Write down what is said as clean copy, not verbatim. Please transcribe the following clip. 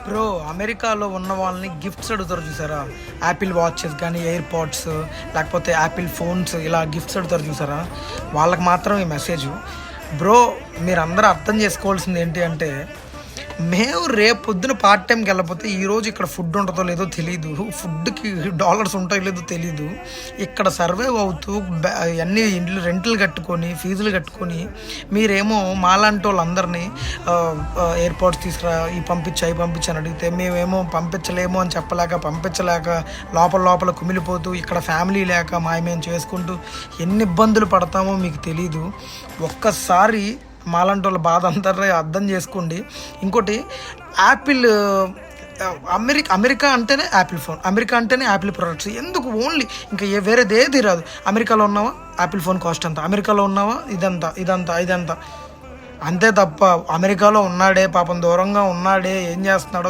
Bro, అమెరికాలో ఉన్న వాళ్ళని గిఫ్ట్స్ అడుగుతారు చూసారా? యాపిల్ వాచెస్ కానీ, ఎయిర్ పాడ్స్, లేకపోతే యాపిల్ ఫోన్స్, ఇలా గిఫ్ట్స్ అడుగుతారు చూసారా? వాళ్ళకి మాత్రం ఈ మెసేజ్. బ్రో, మీరందరూ అర్థం చేసుకోవాల్సింది ఏంటి అంటే, మేము రేపు పొద్దున పార్ట్ టైంకి వెళ్ళకపోతే ఈరోజు ఇక్కడ ఫుడ్ ఉంటుందో లేదో తెలీదు, ఫుడ్కి డాలర్స్ ఉంటాయో లేదో తెలీదు. ఇక్కడ సర్వైవ్ అవుతూ అన్ని ఇండ్లు రెంట్లు కట్టుకొని, ఫీజులు కట్టుకొని, మీరేమో మాలాంటి వాళ్ళందరినీ ఎయిర్పోర్ట్స్ తీసుకురా, ఈ పంపించా, ఈ పంపించని అడిగితే మేమేమో పంపించలేము అని పంపించలేక లోపల లోపల కుమిలిపోతూ, ఇక్కడ ఫ్యామిలీ లేక మేము చేసుకుంటూ ఎన్ని ఇబ్బందులు పడతామో మీకు తెలీదు. ఒక్కసారి మాలాంటి వాళ్ళ బాధ అంతా అర్థం చేసుకోండి. ఇంకోటి, యాపిల్ అమెరికా అంటేనే యాపిల్ ఫోన్, అమెరికా అంటేనే యాపిల్ ప్రొడక్ట్స్. ఎందుకు ఓన్లీ ఇంకా వేరేది ఏది రాదు. అమెరికాలో ఉన్నావా యాపిల్ ఫోన్ కాస్ట్ అంత, అమెరికాలో ఉన్నావా ఇదంతా అంతే తప్ప అమెరికాలో ఉన్నాడే పాపం, దూరంగా ఉన్నాడే, ఏం చేస్తున్నాడో